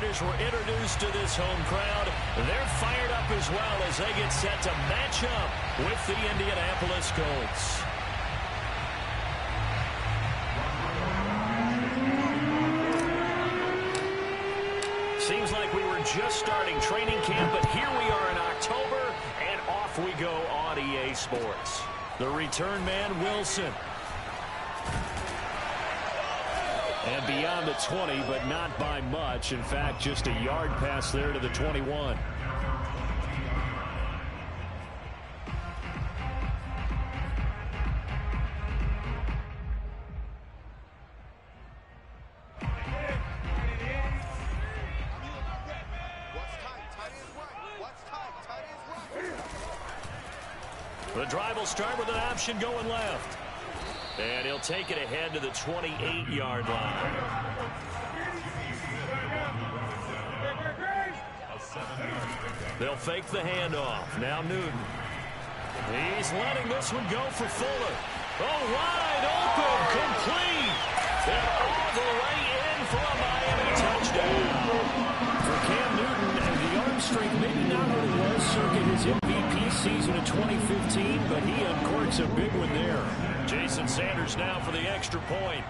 Chargers were introduced to this home crowd. They're fired up as well as they get set to match up with the Indianapolis Colts. Seems like we were just starting training camp, but here we are in October, and off we go on EA Sports. The return man, Wilson. And beyond the 20, but not by much. In fact, just a yard pass there to the 21. The drive will start with an option going left. And he'll take it ahead to the 28-yard line. They'll fake the handoff. Now Newton. He's letting this one go for Fuller. Oh, wide open, complete. And all the way in for a Miami touchdown. For Cam Newton, and the arm strength maybe not what it was circa his MVP season of 2015, but he uncorks a big one there. Jason Sanders now for the extra point.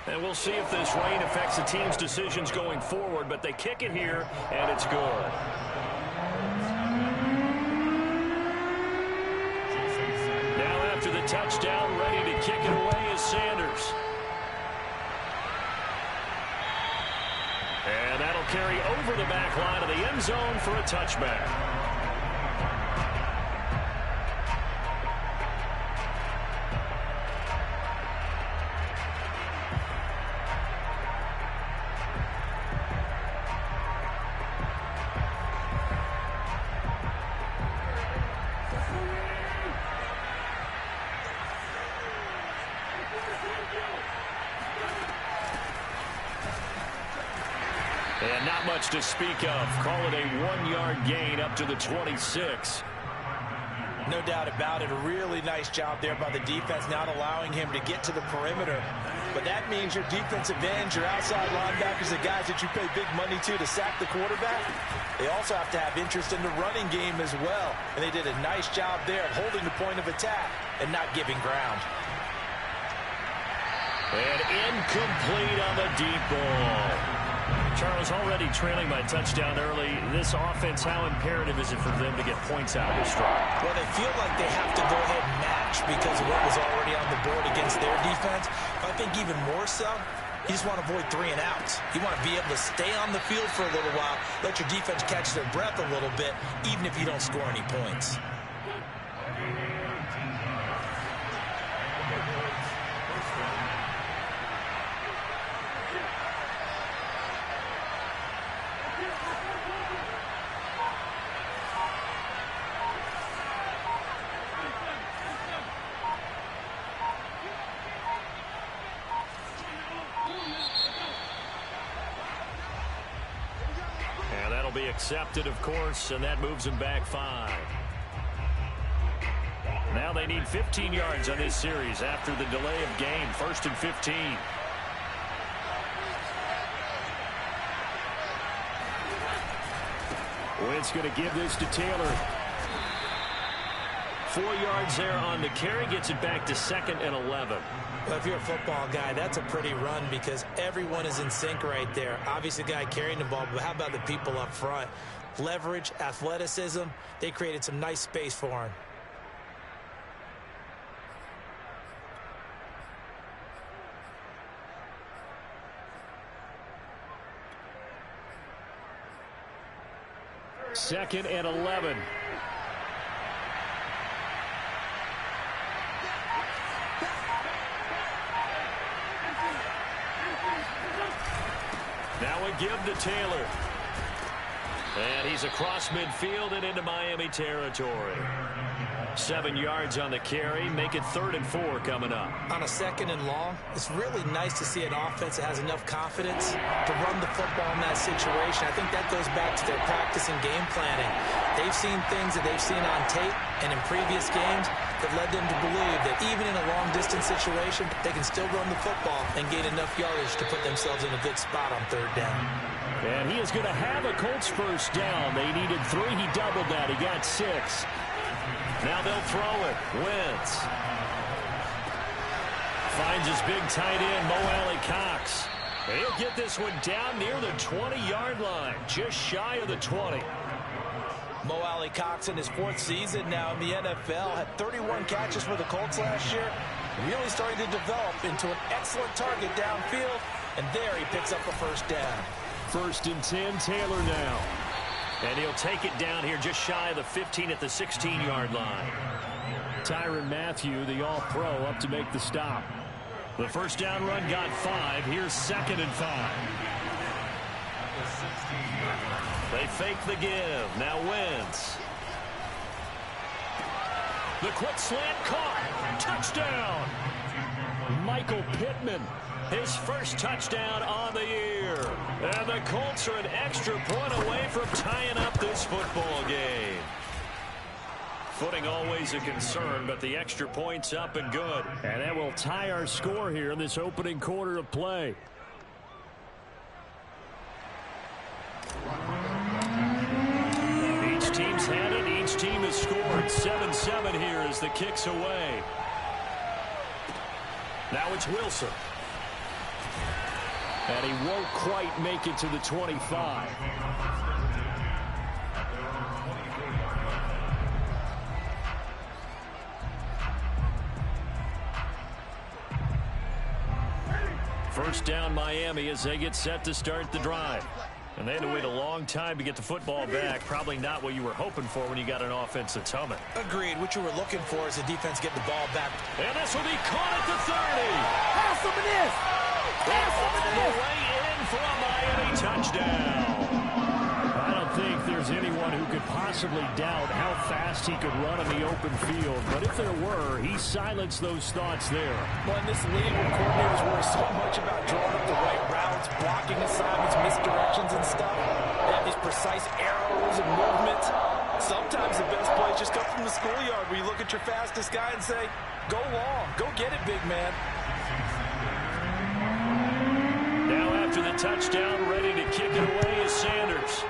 And we'll see if this rain affects the team's decisions going forward, but they kick it here, and it's good. Now after the touchdown, ready to kick it away is Sanders. And that'll carry over the back line of the end zone for a touchback. And not much to speak of. Call it a 1-yard gain up to the 26. No doubt about it. A really nice job there by the defense, not allowing him to get to the perimeter. But that means your defensive ends, your outside linebackers, the guys that you pay big money to sack the quarterback, they also have to have interest in the running game as well. And they did a nice job there of holding the point of attack and not giving ground. And incomplete on the deep ball. Charles, already trailing by touchdown early. This offense, how imperative is it for them to get points out of this drive? Well, they feel like they have to go ahead and match because of what was already on the board against their defense. I think even more so, you just want to avoid 3 and outs. You want to be able to stay on the field for a little while, let your defense catch their breath a little bit, even if you don't score any points. Be accepted, of course, and that moves them back 5. Now they need 15 yards on this series after the delay of game. 1st and 15. Wentz going to give this to Taylor. 4 yards there on the carry, gets it back to 2nd and 11. Well, if you're a football guy, that's a pretty run because everyone is in sync right there. Obviously, the guy carrying the ball, but how about the people up front? Leverage, athleticism, they created some nice space for him. Second and 11. Now a give to Taylor. And he's across midfield and into Miami territory. 7 yards on the carry. Make it 3rd and 4 coming up. On a 2nd and long, it's really nice to see an offense that has enough confidence to run the football in that situation. I think that goes back to their practice and game planning. They've seen things that they've seen on tape and in previous games. that led them to believe that even in a long-distance situation, they can still run the football and gain enough yardage to put themselves in a good spot on third down. And he is going to have a Colts first down. They needed 3. He doubled that. He got 6. Now they'll throw it. Wentz finds his big tight end, Mo Alley-Cox. He'll get this one down near the 20-yard line, just shy of the 20. Mo Alley-Cox in his 4th season now in the NFL had 31 catches for the Colts last year. Really starting to develop into an excellent target downfield. And there he picks up a first down. 1st and 10, Taylor now. And he'll take it down here just shy of the 15 at the 16-yard line. Tyrann Mathieu, the All-Pro, up to make the stop. The first down run got 5. Here's 2nd and 5. They fake the give. Now Wentz. The quick slant caught. Touchdown. Michael Pittman. His first touchdown on the year. And the Colts are an extra point away from tying up this football game. Footing always a concern, but the extra point's up and good. And that will tie our score here in this opening quarter of play. Each team's had it. Each team has scored. 7-7 here as the kick's away. Now it's Wilson. And he won't quite make it to the 25. First down Miami as they get set to start the drive. And they had to wait a long time to get the football back. Probably not what you were hoping for when you got an offense that's humming. Agreed. What you were looking for is the defense getting the ball back. And this will be caught at the 30. Pass him in this. Pass him in this. Way in for a Miami touchdown. I don't think there's anyone who could possibly doubt how fast he could run in the open field. But if there were, he silenced those thoughts there. Well, in this league where coordinators worry so much about drawing up the right routes, blocking assignments, misdirections and stuff, they have these precise arrows and movements. Sometimes the best plays just come from the schoolyard where you look at your fastest guy and say, go long, go get it, big man. Now after the touchdown, ready to kick it away is Sanders.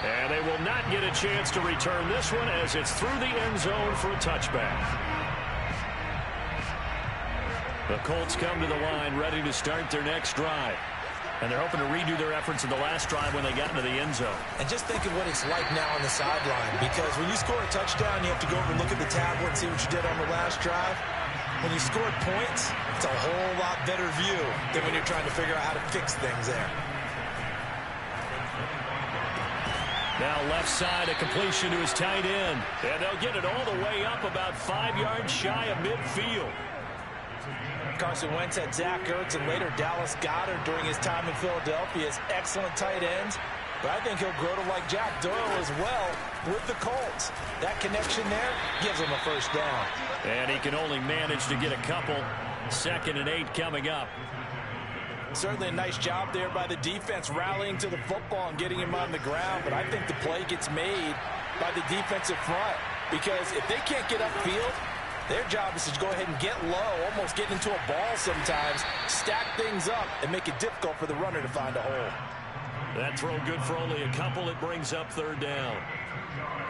And they will not get a chance to return this one as it's through the end zone for a touchback. The Colts come to the line ready to start their next drive. And they're hoping to redo their efforts in the last drive when they got into the end zone. And just think of what it's like now on the sideline, because when you score a touchdown, you have to go over and look at the tablet and see what you did on the last drive. When you scored points, it's a whole lot better view than when you're trying to figure out how to fix things there. Now left side, a completion to his tight end. And they'll get it all the way up about 5 yards shy of midfield. Carson Wentz had Zach Ertz and later Dallas Goedert during his time in Philadelphia as excellent tight ends. But I think he'll grow to like Jack Doyle as well with the Colts. That connection there gives him a first down. And he can only manage to get a couple. 2nd and 8 coming up. Certainly a nice job there by the defense rallying to the football and getting him on the ground. But I think the play gets made by the defensive front, because if they can't get upfield, their job is to go ahead and get low, almost get into a ball sometimes, stack things up, and make it difficult for the runner to find a hole. That throw good for only a couple. It brings up 3rd down.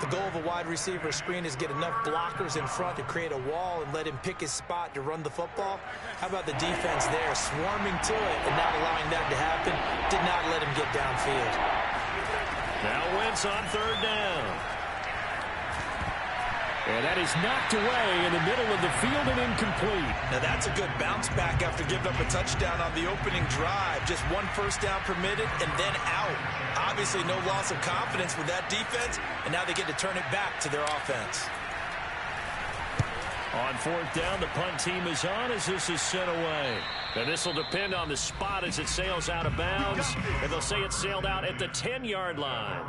The goal of a wide receiver screen is get enough blockers in front to create a wall and let him pick his spot to run the football. How about the defense there, swarming to it and not allowing that to happen? Did not let him get downfield. Now Wentz on 3rd down. And that is knocked away in the middle of the field and incomplete. Now that's a good bounce back after giving up a touchdown on the opening drive. Just 1 first down permitted and then out. Obviously no loss of confidence with that defense, and now they get to turn it back to their offense. On 4th down, the punt team is on as this is sent away. And this will depend on the spot as it sails out of bounds. And they'll say it sailed out at the 10-yard line.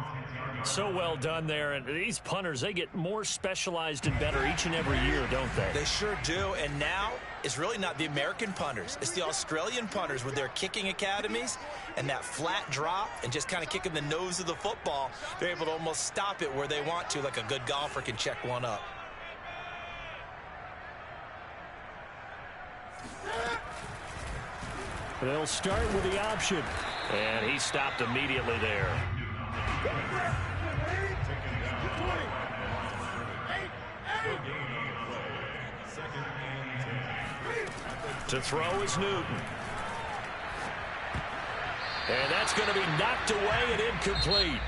So well done there. And these punters, they get more specialized and better each and every year, don't they? They sure do. And now it's really not the American punters. It's the Australian punters with their kicking academies and that flat drop and just kind of kicking the nose of the football. They're able to almost stop it where they want to, like a good golfer can check one up. They'll start with the option. And he stopped immediately there. To throw is Newton. And that's going to be knocked away and incomplete.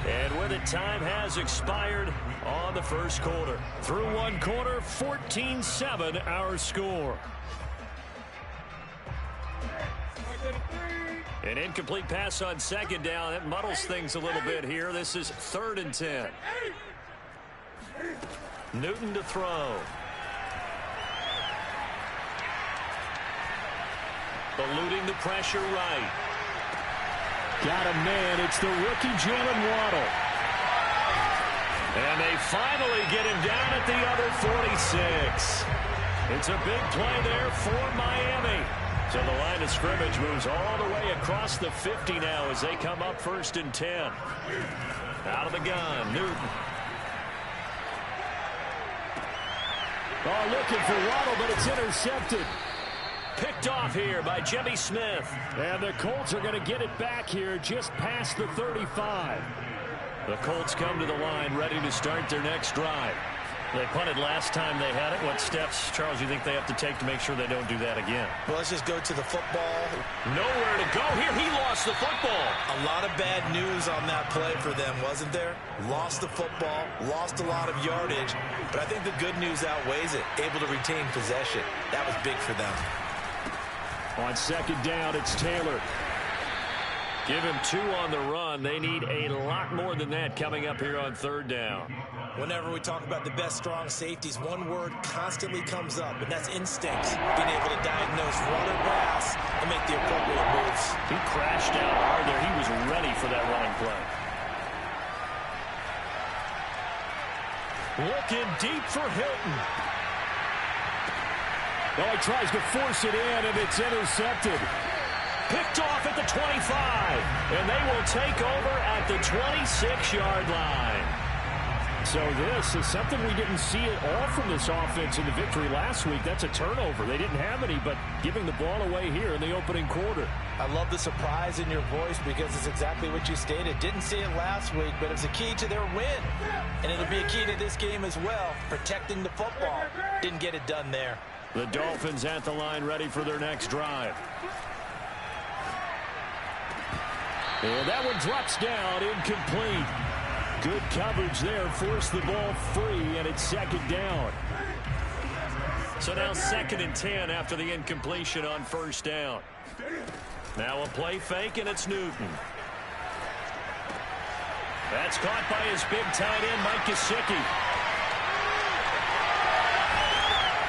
And with it, time has expired on the first quarter. Through one quarter, 14-7 our score. An incomplete pass on second down. That muddles things a little bit here. This is 3rd and 10. Newton to throw. Eluding the pressure right. Got a man. It's the rookie Jalen Waddle. And they finally get him down at the other 46. It's a big play there for Miami. So the line of scrimmage moves all the way across the 50 now as they come up 1st and 10. Out of the gun, Newton. Oh, looking for Waddle, but it's intercepted. Picked off here by Jimmy Smith. And the Colts are going to get it back here just past the 35. The Colts come to the line ready to start their next drive. They punted last time they had it. What steps, Charles, you think they have to take to make sure they don't do that again? Well, let's just go to the football. Nowhere to go here. He lost the football. A lot of bad news on that play for them, wasn't there? Lost the football, lost a lot of yardage, but I think the good news outweighs it. Able to retain possession. That was big for them. On second down, it's Taylor. Give him 2 on the run. They need a lot more than that coming up here on 3rd down. Whenever we talk about the best strong safeties, one word constantly comes up, and that's instincts. Being able to diagnose run or pass and make the appropriate moves. He crashed out hard there. He was ready for that running play. Looking deep for Hilton. Oh, he tries to force it in, and it's intercepted. Picked off at the 25, and they will take over at the 26-yard line. So this is something we didn't see at all from this offense in the victory last week. That's a turnover. They didn't have any, but giving the ball away here in the opening quarter. I love the surprise in your voice because it's exactly what you stated. Didn't see it last week, but it's a key to their win. And it'll be a key to this game as well, protecting the football. Didn't get it done there. The Dolphins at the line ready for their next drive. And that one drops down, incomplete. Good coverage there, forced the ball free, and it's 2nd down. So now 2nd and 10 after the incompletion on 1st down. Now a play fake, and it's Newton. That's caught by his big tight end, Mike Gesicki.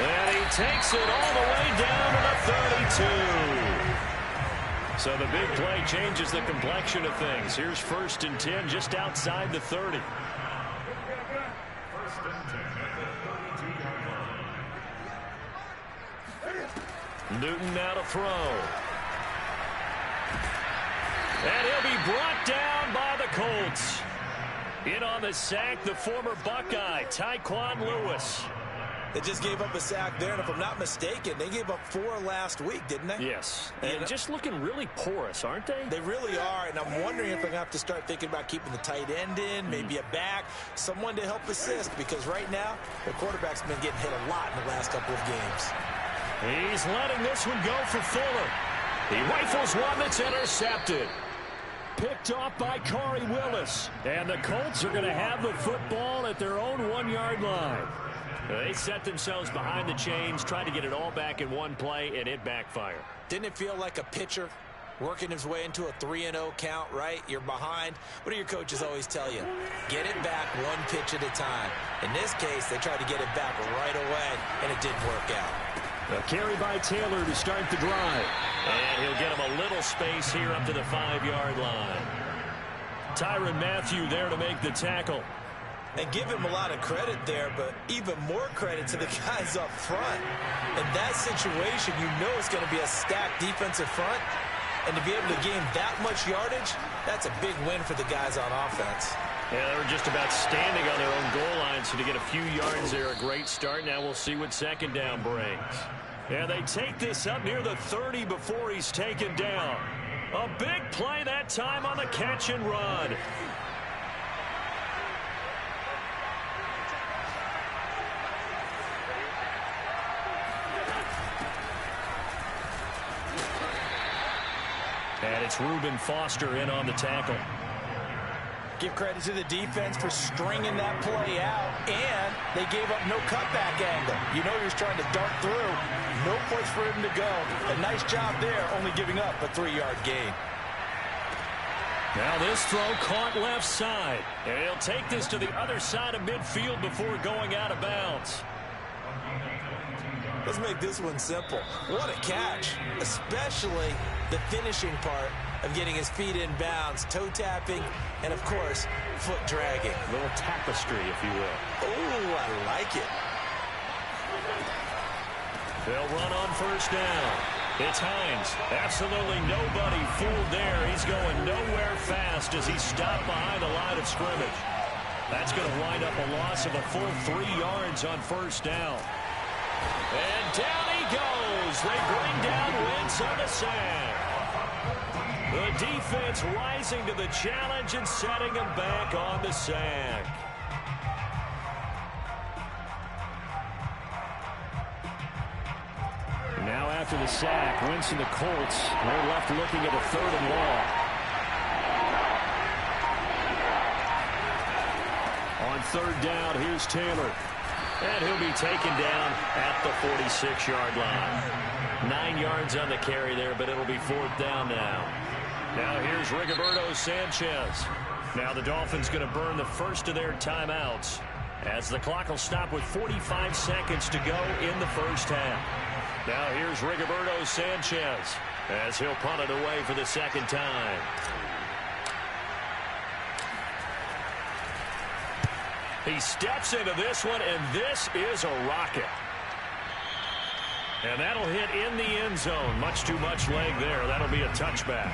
And he takes it all the way down to the 32. So the big play changes the complexion of things. Here's 1st and 10 just outside the 30. Newton now to throw. And he'll be brought down by the Colts. In on the sack, the former Buckeye, Tyquan Lewis. They just gave up a sack there, and if I'm not mistaken, they gave up 4 last week, didn't they? Yes. And just looking really porous, aren't they? They really are, and I'm wondering if they're going to have to start thinking about keeping the tight end in, maybe a back, someone to help assist, because right now, the quarterback's been getting hit a lot in the last couple of games. He's letting this one go for Fuller. He rifles one that's intercepted. Picked off by Corey Willis. And the Colts are going to have the football at their own 1-yard line. They set themselves behind the chains, trying to get it all back in one play, and it backfired. Didn't it feel like a pitcher working his way into a 3-0 count, right? You're behind. What do your coaches always tell you? Get it back one pitch at a time. In this case, they tried to get it back right away, and it didn't work out. A carry by Taylor to start the drive. And he'll get him a little space here up to the 5-yard line. Tyrann Mathieu there to make the tackle. And give him a lot of credit there, but even more credit to the guys up front. In that situation, you know it's going to be a stacked defensive front. And to be able to gain that much yardage, that's a big win for the guys on offense. Yeah, they were just about standing on their own goal line, so to get a few yards there, a great start. Now we'll see what second down brings. Yeah, they take this up near the 30 before he's taken down. A big play that time on the catch and run. And it's Reuben Foster in on the tackle. Give credit to the defense for stringing that play out, and they gave up no cutback angle. You know he was trying to dart through. No place for him to go. A nice job there, only giving up a 3-yard gain. Now this throw caught left side. And he'll take this to the other side of midfield before going out of bounds. Let's make this one simple. What a catch, especially the finishing part of getting his feet in bounds, toe tapping, and of course, foot dragging. A little tapestry, if you will. Oh, I like it. They'll run on first down. It's Hines. Absolutely nobody fooled there. He's going nowhere fast as he's stopped behind the line of scrimmage. That's going to wind up a loss of a full 3 yards on first down. And down he goes. They bring down Wentz on the sack. The defense rising to the challenge and setting him back on the sack. Now after the sack, Wentz and the Colts, they're left looking at a 3rd and long. On 3rd down, here's Taylor. And he'll be taken down at the 46-yard line. 9 yards on the carry there, but it'll be 4th down now. Now here's Rigoberto Sanchez. Now the Dolphins going to burn the first of their timeouts as the clock will stop with 45 seconds to go in the first half. Now here's Rigoberto Sanchez as he'll punt it away for the second time. He steps into this one, and this is a rocket. And that'll hit in the end zone. Much too much leg there. That'll be a touchback.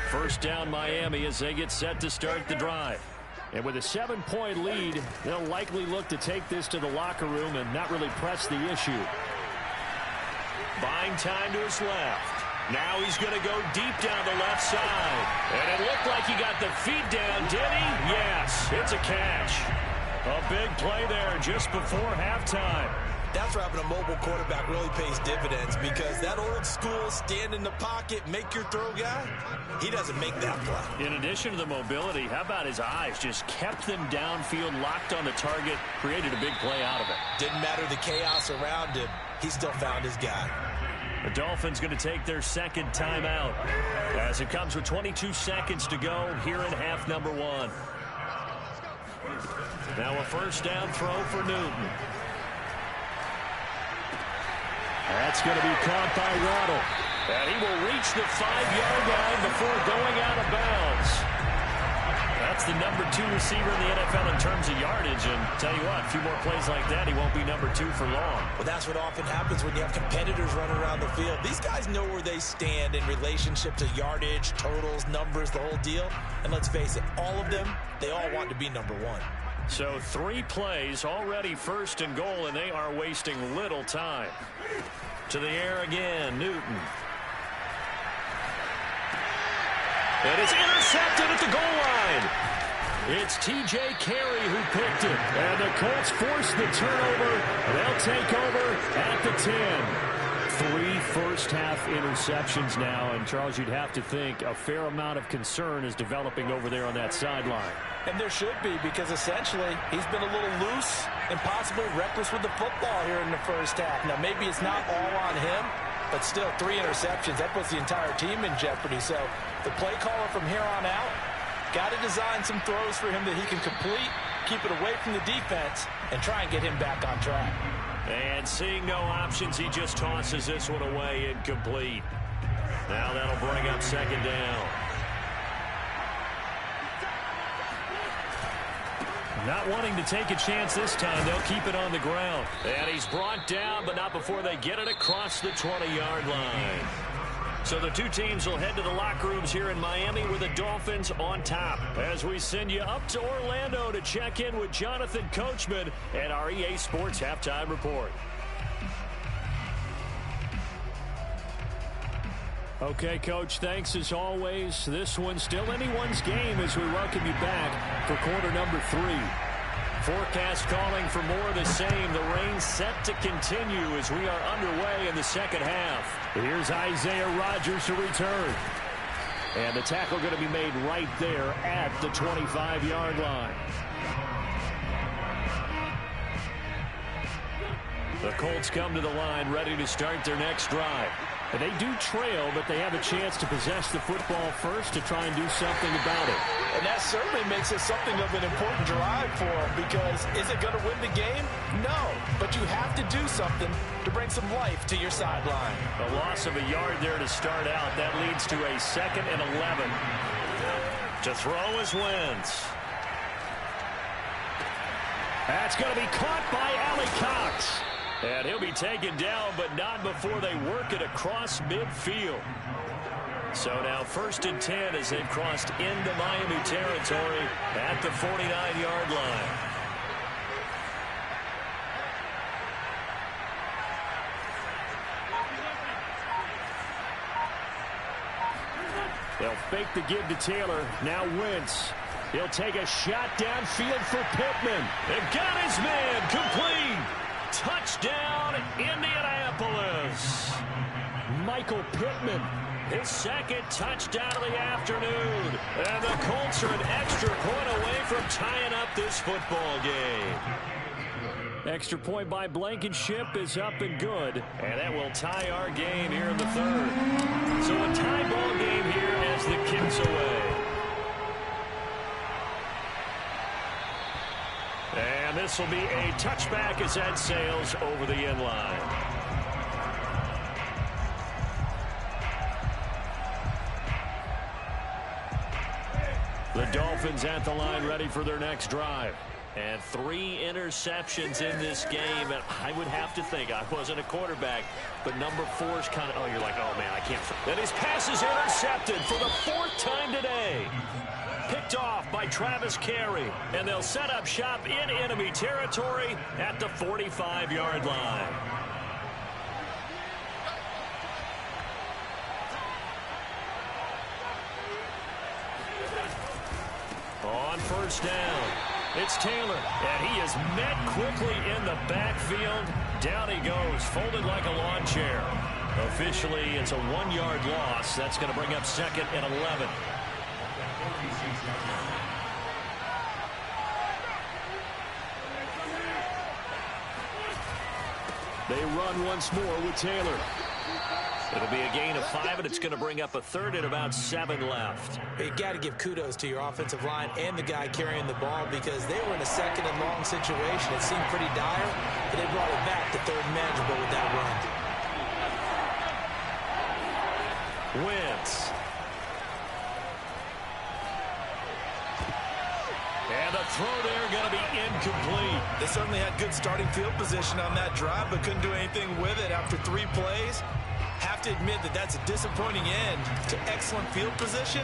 First down Miami as they get set to start the drive. And with a 7-point lead, they'll likely look to take this to the locker room and not really press the issue. Buying time to his left. Now he's going to go deep down the left side. And it looked like he got the feet down, did he? Yes, it's a catch. A big play there just before halftime. That's where having a mobile quarterback really pays dividends, because that old school stand in the pocket, make your throw guy, he doesn't make that play. In addition to the mobility, how about his eyes? Just kept them downfield, locked on the target, created a big play out of it. Didn't matter the chaos around him. He still found his guy. The Dolphins going to take their second timeout as it comes with 22 seconds to go here in half number 1. Now a first down throw for Newton. That's going to be caught by Waddle. And he will reach the 5-yard line before going out of bounds. That's the number 2 receiver in the NFL in terms of yardage. And tell you what, a few more plays like that, he won't be number 2 for long. Well, that's what often happens when you have competitors running around the field. These guys know where they stand in relationship to yardage, totals, numbers, the whole deal. And let's face it, all of them, they all want to be number 1. So 3 plays, already first and goal, and they are wasting little time. To the air again, Newton. And it's intercepted at the goal line. It's T.J. Carey who picked it. And the Colts force the turnover. They'll take over at the 10. 3 first-half interceptions now. And, Charles, you'd have to think a fair amount of concern is developing over there on that sideline. And there should be, because essentially he's been a little loose and possibly reckless with the football here in the first half. Now, maybe it's not all on him, but still 3 interceptions. That puts the entire team in jeopardy. So the play caller from here on out got to design some throws for him that he can complete, keep it away from the defense, and try and get him back on track. And seeing no options, he just tosses this one away incomplete. Now that'll bring up second down. Not wanting to take a chance this time, they'll keep it on the ground. And he's brought down, but not before they get it across the 20-yard line. So the two teams will head to the locker rooms here in Miami with the Dolphins on top. As we send you up to Orlando to check in with Jonathan Coachman and our EA Sports Halftime Report. Okay, Coach, thanks as always. This one's still anyone's game as we welcome you back for quarter number 3. Forecast calling for more of the same. The rain set to continue as we are underway in the second half. Here's Isaiah Rodgers to return. And the tackle going to be made right there at the 25-yard line. The Colts come to the line ready to start their next drive. And they do trail, but they have a chance to possess the football first to try and do something about it. And that certainly makes it something of an important drive for them, because is it going to win the game? No, but you have to do something to bring some life to your sideline. A loss of a yard there to start out. That leads to a 2nd and 11. To throw is Wentz. That's going to be caught by Allie Cox. And he'll be taken down, but not before they work it across midfield. So now 1st and 10 as they've crossed into Miami territory at the 49-yard line. They'll fake the give to Taylor. Now Wentz. He'll take a shot downfield for Pittman. They've got his man complete. Touchdown, Indianapolis. Michael Pittman, his 2nd touchdown of the afternoon. And the Colts are an extra point away from tying up this football game. Extra point by Blankenship is up and good. And that will tie our game here in the 3rd. So a tie ball game here as the kick's away. And this will be a touchback as that sails over the end line. The Dolphins at the line ready for their next drive. And 3 interceptions in this game. And I would have to think, I wasn't a quarterback, but number 4 is kind of, oh, you're like, oh, man, I can't. And his pass is intercepted for the 4th time today. Picked off by Travis Carey. And they'll set up shop in enemy territory at the 45-yard line. On 1st down, it's Taylor. And he is met quickly in the backfield. Down he goes, folded like a lawn chair. Officially, it's a 1-yard loss. That's going to bring up 2nd and 11. They run once more with Taylor. It'll be a gain of 5, and it's going to bring up a 3rd and about 7 left. You got to give kudos to your offensive line and the guy carrying the ball, because they were in a 2nd and long situation. It seemed pretty dire, but they brought it back to 3rd and manageable with that run. Wentz. And the throw there going to be incomplete. They certainly had good starting field position on that drive, but couldn't do anything with it after 3 plays. Have to admit that that's a disappointing end to excellent field position.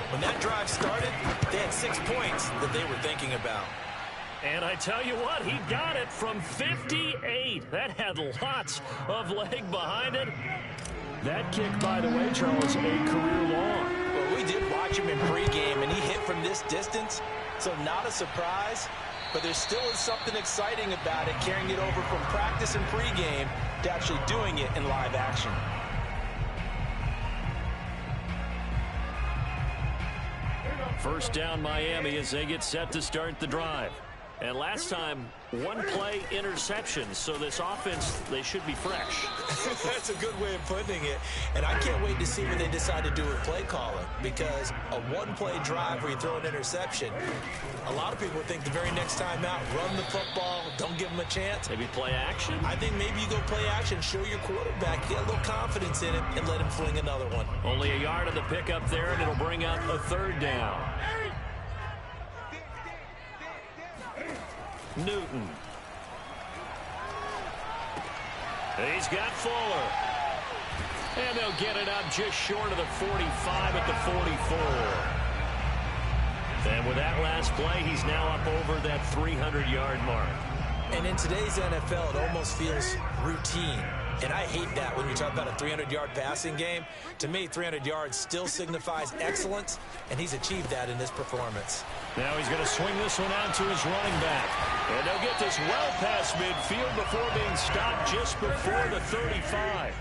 When that drive started, they had 6 points that they were thinking about. And I tell you what, he got it from 58. That had lots of leg behind it. That kick, by the way, Charles, a career long. Well, we did watch him in pregame, and he hit from this distance, so not a surprise. But there still is something exciting about it, carrying it over from practice and pregame to actually doing it in live action. First down Miami as they get set to start the drive. And last time, one play interception. So this offense, they should be fresh. That's a good way of putting it. And I can't wait to see what they decide to do with play calling, because a one-play drive where you throw an interception, a lot of people think the very next time out, run the football, don't give them a chance. Maybe play action? I think maybe you go play action, show your quarterback, get a little confidence in him, and let him fling another one. Only a yard on the pickup there, and it'll bring up a third down. Newton. He's got Fuller. And they'll get it up just short of the 45 at the 44. And with that last play, he's now up over that 300-yard mark. And in today's NFL, it almost feels routine. And I hate that when you talk about a 300-yard passing game. To me, 300 yards still signifies excellence, and he's achieved that in this performance. Now he's going to swing this one out to his running back. And they'll get this well past midfield before being stopped just before the 35.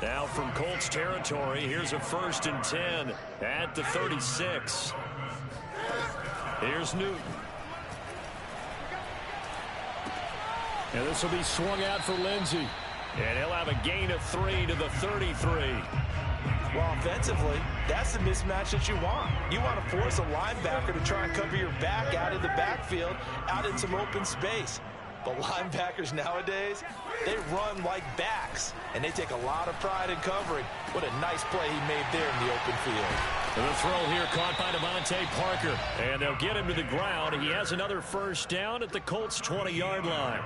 Now from Colts territory, here's a 1st and 10 at the 36. Here's Newton. And this will be swung out for Lindsey. And he'll have a gain of 3 to the 33. Well, offensively, that's the mismatch that you want. You want to force a linebacker to try and cover your back out of the backfield, out in some open space. But linebackers nowadays, they run like backs, and they take a lot of pride in covering. What a nice play he made there in the open field. And the throw here caught by Devontae Parker. And they'll get him to the ground. He has another 1st down at the Colts' 20-yard line.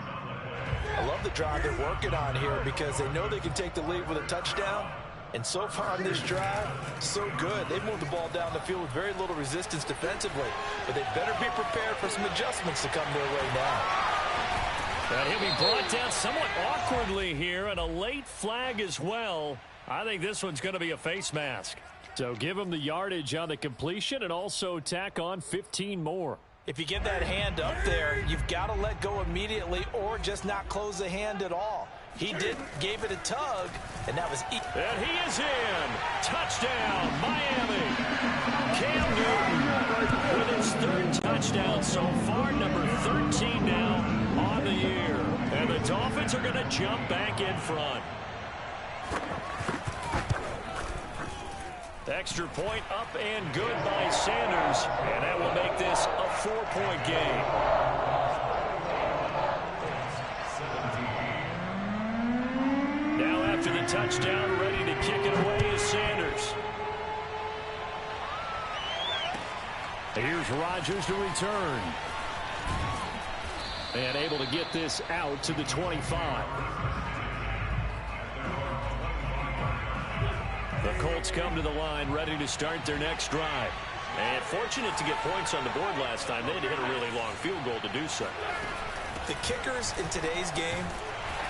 I love the drive they're working on here because they know they can take the lead with a touchdown. And so far on this drive, so good. They've moved the ball down the field with very little resistance defensively. But they better be prepared for some adjustments to come their way now. And he'll be brought down somewhat awkwardly here, and a late flag as well. I think this one's going to be a face mask. So give him the yardage on the completion and also tack on 15 more. If you get that hand up there, you've got to let go immediately or just not close the hand at all. He gave it a tug, and that was and he is in. Touchdown, Miami. Cam Newton with his 3rd touchdown so far, number 13 now on the year. And the Dolphins are going to jump back in front. Extra point up and good by Sanders, and that will make this a 4-point game. Now after the touchdown, ready to kick it away is Sanders. Here's Rodgers to return. And able to get this out to the 25. The Colts come to the line ready to start their next drive. And fortunate to get points on the board last time. They had to hit a really long field goal to do so. The kickers in today's game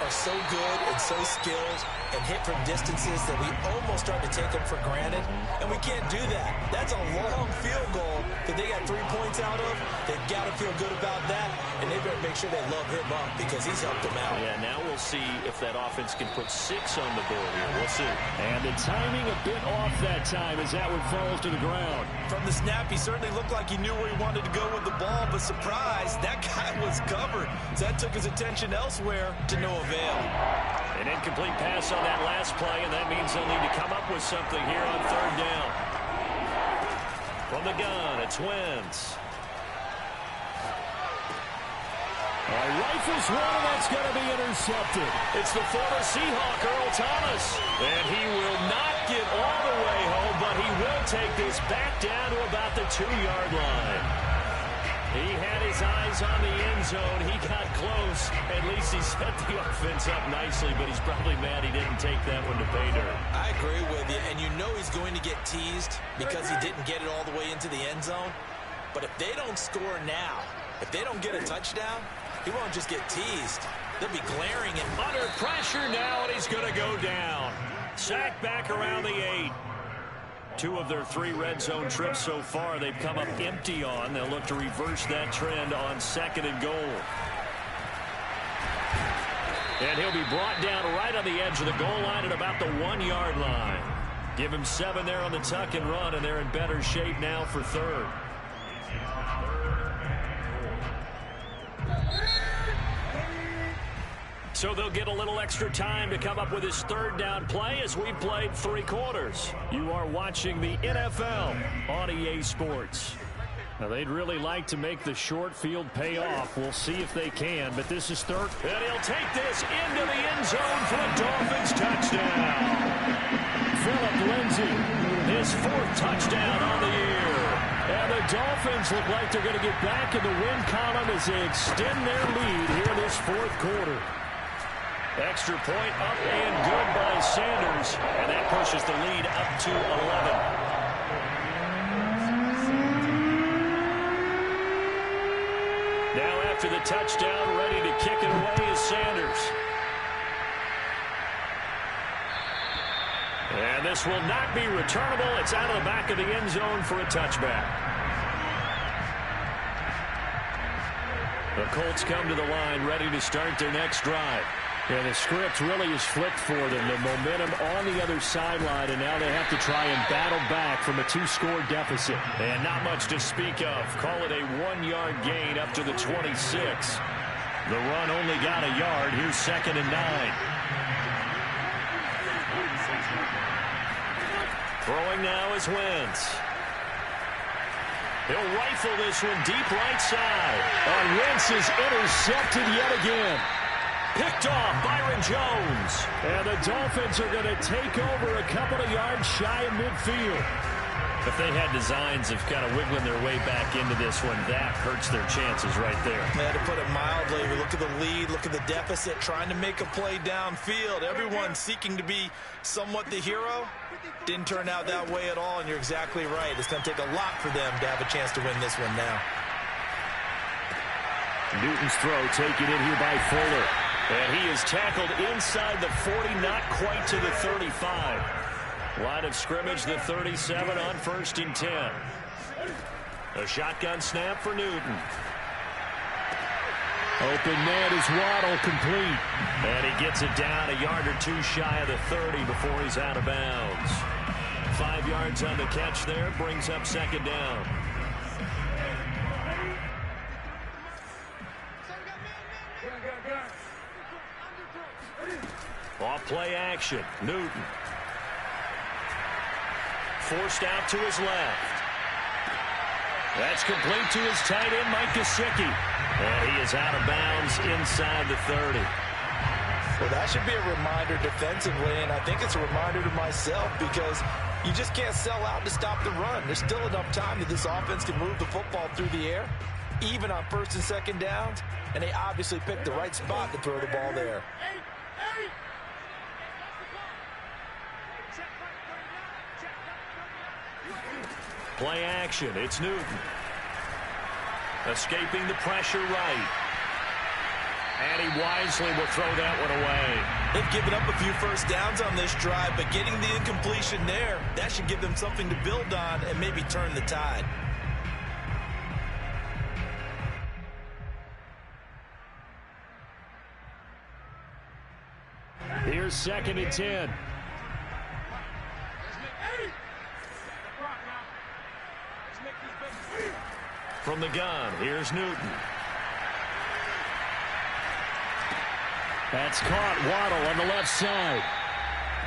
are so good and so skilled and hit from distances that we almost start to take them for granted. And we can't do that. That's a long field goal that they got 3 points out of. They've got to feel good about that. And they better make sure they love him up because he's helped them out. Yeah, now we'll see if that offense can put 6 on the board here. We'll see. And the timing a bit off that time as that one falls to the ground. From the snap, he certainly looked like he knew where he wanted to go with the ball, but surprise, that guy was covered. So that took his attention elsewhere to no avail. An incomplete pass on that last play, and that means they'll need to come up with something here on 3rd down. From the gun, it's Wentz. Rifles one, and that's going to be intercepted. It's the former Seahawk, Earl Thomas. And he will not get all the way home, but he will take this back down to about the 2-yard line. He had his eyes on the end zone. He got close. At least he set the offense up nicely, but he's probably mad he didn't take that one to pay dirt. I agree with you, and you know he's going to get teased because he didn't get it all the way into the end zone. But if they don't score now, if they don't get a touchdown, he won't just get teased. They'll be glaring at him. Under pressure now, and he's going to go down. Sacked back around the 8. 2 of their 3 red zone trips so far they've come up empty on. They'll look to reverse that trend on 2nd and goal. And he'll be brought down right on the edge of the goal line at about the 1-yard line. Give him 7 there on the tuck and run, and they're in better shape now for 3rd. So they'll get a little extra time to come up with his third down play as we played 3 quarters. You are watching the NFL on EA Sports. Now, they'd really like to make the short field pay off. We'll see if they can, but this is third. And he'll take this into the end zone for a Dolphins touchdown. Phillip Lindsay, his 4th touchdown on the year. And the Dolphins look like they're going to get back in the win column as they extend their lead here in this 4th quarter. Extra point up and good by Sanders, and that pushes the lead up to 11. Now after the touchdown, ready to kick it away is Sanders. And this will not be returnable. It's out of the back of the end zone for a touchback. The Colts come to the line ready to start their next drive. Yeah, the script really is flipped for them. The momentum on the other sideline, and now they have to try and battle back from a 2-score deficit. And not much to speak of. Call it a 1-yard gain up to the 26. The run only got a yard. Here's 2nd and 9. Throwing now is Wentz. He'll rifle this one deep right side. And Wentz is intercepted yet again. Picked off Byron Jones. And the Dolphins are going to take over a couple of yards shy of midfield. If they had designs of kind of wiggling their way back into this one, that hurts their chances right there. Yeah, to put it mildly, we look at the lead, look at the deficit, trying to make a play downfield. Everyone seeking to be somewhat the hero. Didn't turn out that way at all, and you're exactly right. It's going to take a lot for them to have a chance to win this one now. Newton's throw taken in here by Fuller. And he is tackled inside the 40, not quite to the 35. Line of scrimmage, the 37 on 1st and 10. A shotgun snap for Newton. Open man is Waddle, complete. And he gets it down a yard or 2 shy of the 30 before he's out of bounds. 5 yards on the catch there, brings up 2nd down. Off play action, Newton. Forced out to his left. That's complete to his tight end, Mike Gesicki. And he is out of bounds inside the 30. Well, that should be a reminder defensively, and I think it's a reminder to myself because you just can't sell out to stop the run. There's still enough time that this offense can move the football through the air, even on 1st and 2nd downs, and they obviously picked the right spot to throw the ball there. Play action, it's Newton. Escaping the pressure right. And he wisely will throw that one away. They've given up a few first downs on this drive, but getting the incompletion there, that should give them something to build on and maybe turn the tide. Here's 2nd and 10. From the gun, here's Newton. That's caught. Waddle on the left side.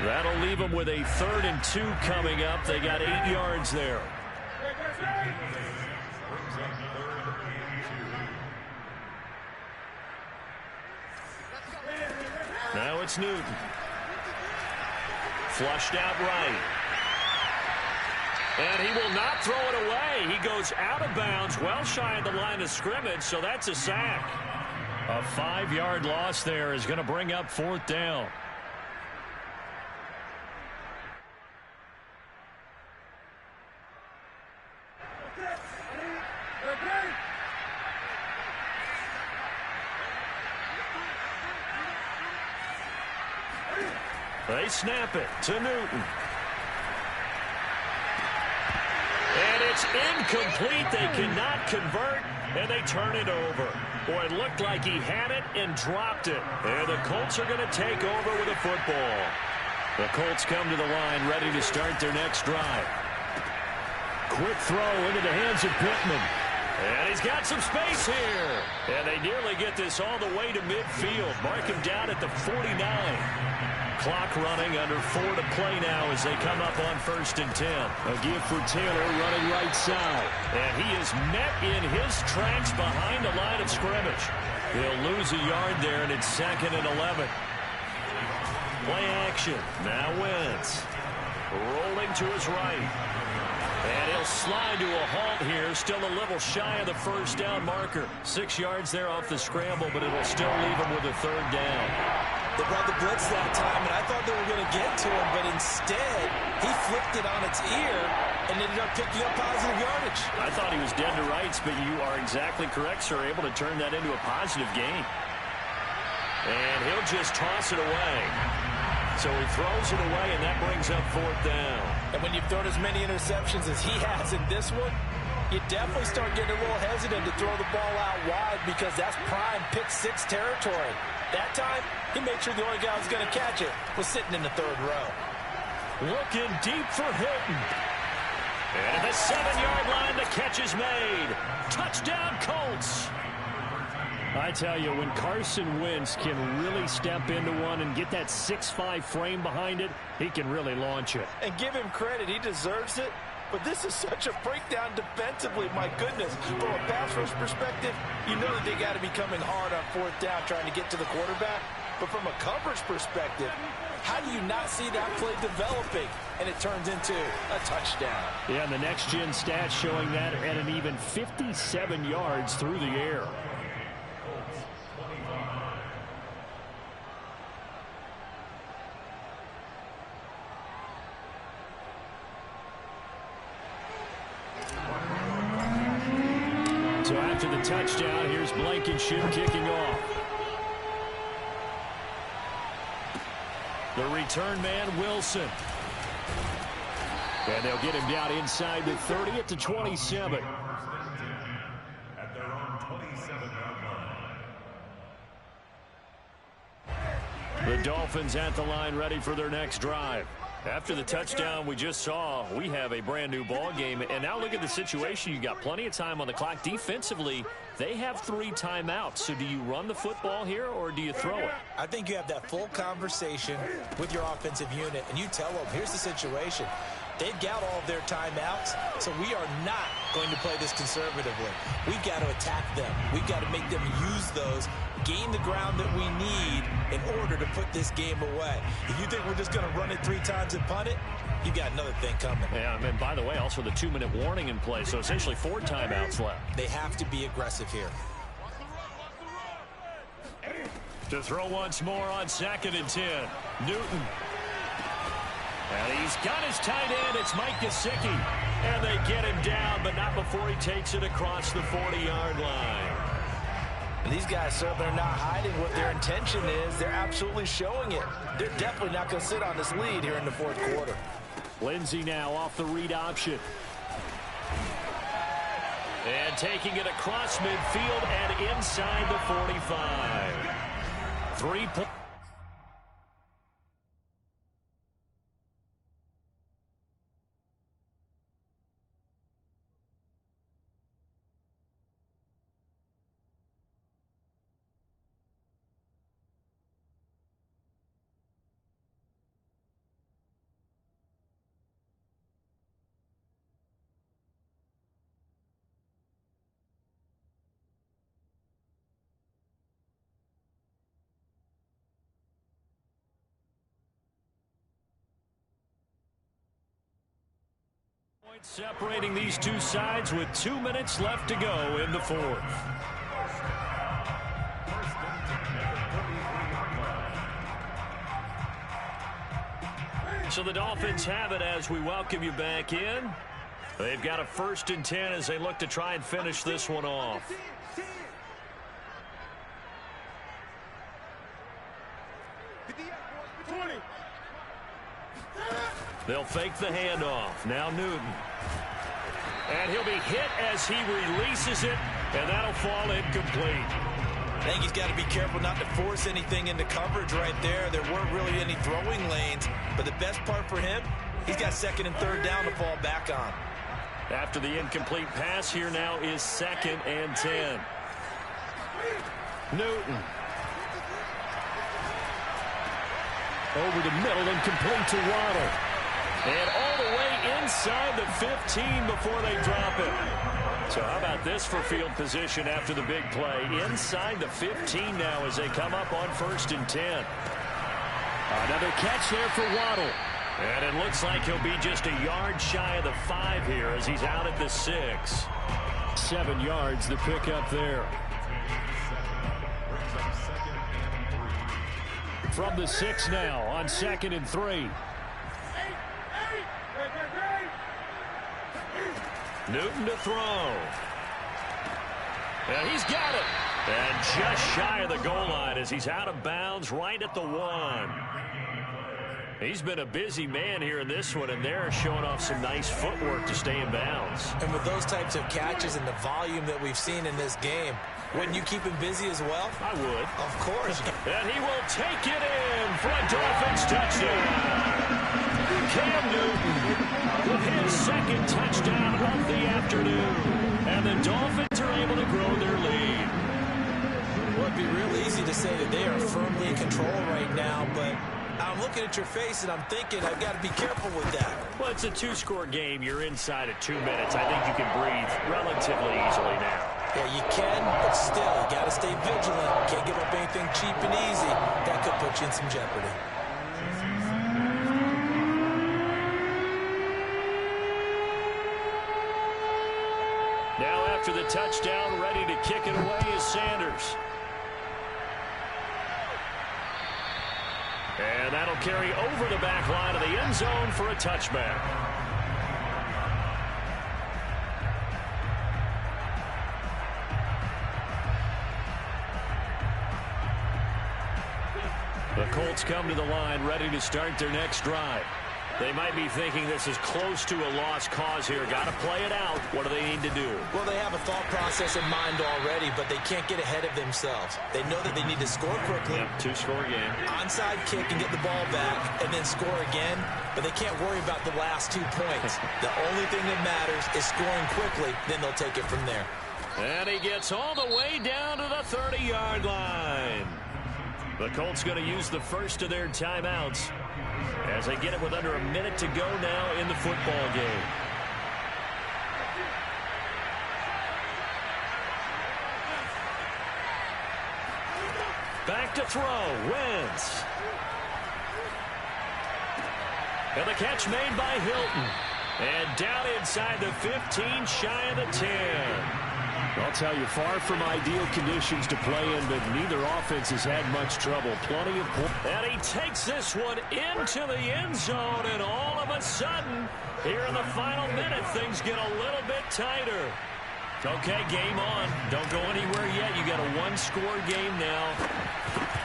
That'll leave them with a 3rd and 2 coming up. They got 8 yards there. Now it's Newton. Flushed out right. And he will not throw it away. He goes out of bounds, well shy of the line of scrimmage, so that's a sack. A 5-yard loss there is going to bring up 4th down. They snap it to Newton. And it's incomplete. They cannot convert, and they turn it over. Boy, it looked like he had it and dropped it. And the Colts are going to take over with a football. The Colts come to the line ready to start their next drive. Quick throw into the hands of Pittman. And he's got some space here. And they nearly get this all the way to midfield. Mark him down at the 49. Clock running, under 4 to play now as they come up on 1st and 10. A give for Taylor running right side. And he is met in his tracks behind the line of scrimmage. He'll lose a yard there, and it's 2nd and 11. Play action. Now Wentz. Rolling to his right. And he'll slide to a halt here. Still a little shy of the first down marker. 6 yards there off the scramble, but it'll still leave him with a 3rd down. They brought the blitz that time, and I thought they were going to get to him, but instead, he flipped it on its ear and ended up picking up positive yardage. I thought he was dead to rights, but you are exactly correct, sir. Able to turn that into a positive gain. And he'll just toss it away. So he throws it away, and that brings up 4th down. And when you've thrown as many interceptions as he has in this one, you definitely start getting a little hesitant to throw the ball out wide because that's prime pick 6 territory. That time, he made sure the only guy who was going to catch it was sitting in the 3rd row. Looking deep for Hilton. And at the 7-yard line, the catch is made. Touchdown, Colts. I tell you, when Carson Wentz can really step into one and get that 6'5" frame behind it, he can really launch it. And give him credit, he deserves it. But this is such a breakdown defensively, my goodness. From a pass rush perspective, you know that they got to be coming hard on 4th down trying to get to the quarterback. But from a coverage perspective, how do you not see that play developing? And it turns into a touchdown. Yeah, and the next-gen stats showing that at an even 57 yards through the air. So after the touchdown, here's Blankenship kicking off. The return man, Wilson. And they'll get him down inside the 30 at the 27. At their own 27-yard line. The Dolphins at the line, ready for their next drive. After the touchdown we just saw, we have a brand new ball game. And now look at the situation. You got plenty of time on the clock. Defensively, they have 3 timeouts. So do you run the football here or do you throw it? I think you have that full conversation with your offensive unit, and you tell them, here's the situation. They've got all of their timeouts, so we are not going to play this conservatively. We've got to attack them. We've got to make them use those, gain the ground that we need in order to put this game away. If you think we're just going to run it 3 times and punt it, you got another thing coming. Yeah, and by the way, also the 2-minute warning in play, so essentially 4 timeouts left. They have to be aggressive here. To throw once more on 2nd and 10. Newton. And he's got his tight end. It's Mike Gesicki. And they get him down, but not before he takes it across the 40-yard line. And these guys certainly are not hiding what their intention is. They're absolutely showing it. They're definitely not going to sit on this lead here in the 4th quarter. Lindsey now off the read option. And taking it across midfield and inside the 45. 3 points. Separating these two sides with 2 minutes left to go in the 4th. So the Dolphins have it as we welcome you back in. They've got a 1st and 10 as they look to try and finish this one off. They'll fake the handoff. Now Newton. And he'll be hit as he releases it, and that'll fall incomplete. I think he's got to be careful not to force anything into coverage right there. There weren't really any throwing lanes, but the best part for him, he's got 2nd and 3rd down to fall back on. After the incomplete pass, here now is 2nd and 10. Newton. Over the middle and complete to Waddle. And all the way inside the 15 before they drop it. So how about this for field position after the big play? Inside the 15 now as they come up on 1st and 10. Another catch there for Waddle. And it looks like he'll be just a yard shy of the 5 here as he's out at the 6. 7 yards, the pickup there. From the 6 now on 2nd and 3. Newton to throw. And he's got it. And just shy of the goal line as he's out of bounds right at the 1. He's been a busy man here in this one, and they're showing off some nice footwork to stay in bounds. And with those types of catches and the volume that we've seen in this game, wouldn't you keep him busy as well? I would. Of course. And he will take it in for a Dolphins touchdown. Cam Newton with his 2nd touchdown of the afternoon. And the Dolphins are able to grow their lead. Well, it'd be real easy to say that they are firmly in control right now, but I'm looking at your face and I'm thinking I've got to be careful with that. Well, it's a 2-score game. You're inside at 2 minutes. I think you can breathe relatively easily now. Yeah, you can, but still, you got to stay vigilant. Can't give up anything cheap and easy. That could put you in some jeopardy. Now after the touchdown, ready to kick it away is Sanders. And that'll carry over the back line of the end zone for a touchback. The Colts come to the line ready to start their next drive. They might be thinking this is close to a lost cause here. Got to play it out. What do they need to do? Well, they have a thought process in mind already, but they can't get ahead of themselves. They know that they need to score quickly. Yep, 2-score game. Onside kick and get the ball back and then score again, but they can't worry about the last 2 points. The only thing that matters is scoring quickly, then they'll take it from there. And he gets all the way down to the 30-yard line. The Colts going to use the first of their timeouts as they get it with under a minute to go now in the football game. Back to throw, Wentz. And the catch made by Hilton. And down inside the 15, shy of the 10. I'll tell you, far from ideal conditions to play in, but neither offense has had much trouble. Plenty of points. And he takes this one into the end zone, and all of a sudden, here in the final minute, things get a little bit tighter. Okay, game on. Don't go anywhere yet. You got a 1-score game now.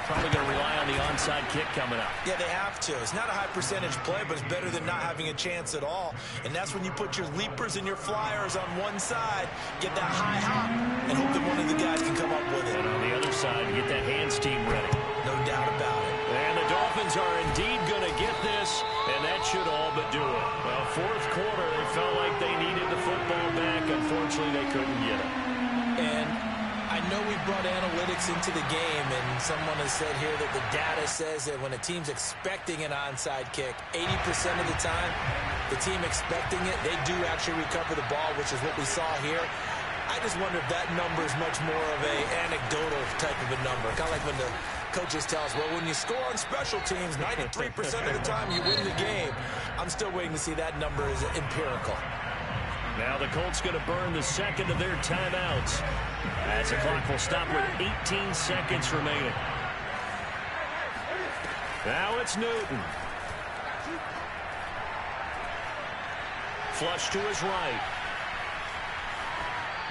Probably going to rely on the onside kick coming up. Yeah, they have to. It's not a high percentage play, but it's better than not having a chance at all. And that's when you put your leapers and your flyers on one side, get that high hop, and hope that one of the guys can come up with it. And on the other side, you get that hands team ready. No doubt about it. And the Dolphins are indeed going to get this, and that should all but do it. Well, 4th quarter, it felt like they needed the football back. Unfortunately, they couldn't get it. And I know we brought analytics into the game, and someone has said here that the data says that when a team's expecting an onside kick, 80% of the time, the team expecting it, they do actually recover the ball, which is what we saw here. I just wonder if that number is much more of a anecdotal type of a number. Kind of like when the coaches tell us, well, when you score on special teams, 93% of the time you win the game. I'm still waiting to see that number is empirical. Now the Colts going to burn the second of their timeouts as the clock will stop with 18 seconds remaining. Now it's Newton. Flush to his right.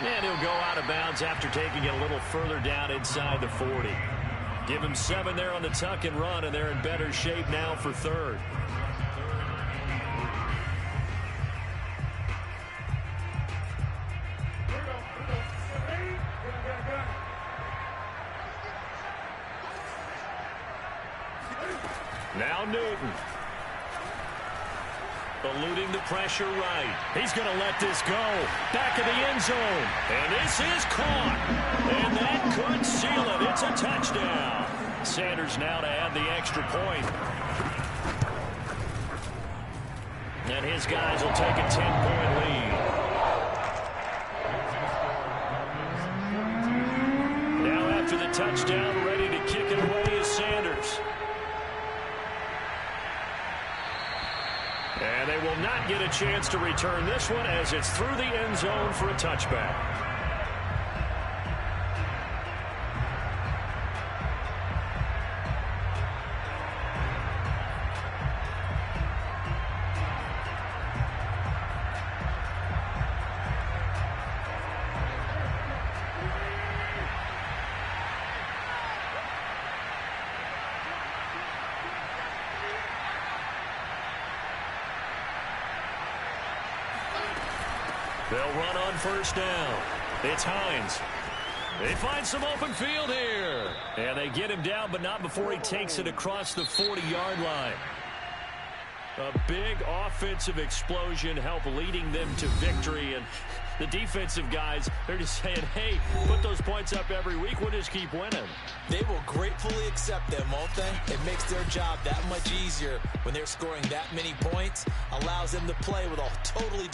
And he'll go out of bounds after taking it a little further down inside the 40. Give him 7 there on the tuck and run, and they're in better shape now for 3rd. Now Newton. Eluding the pressure right. He's going to let this go. Back of the end zone. And this is caught. And that could seal it. It's a touchdown. Sanders now to add the extra point. And his guys will take a 10-point lead. Now after the touchdown, ready to kick it away is Sanders. And they will not get a chance to return this one as it's through the end zone for a touchback. They'll run on first down. It's Hines. They find some open field here. And they get him down, but not before he takes it across the 40-yard line. A big offensive explosion helped leading them to victory. And the defensive guys, they're just saying, hey, put those points up every week. We'll just keep winning. They will gratefully accept them, won't they? It makes their job that much easier when they're scoring that many points. Allows them to play with a totally different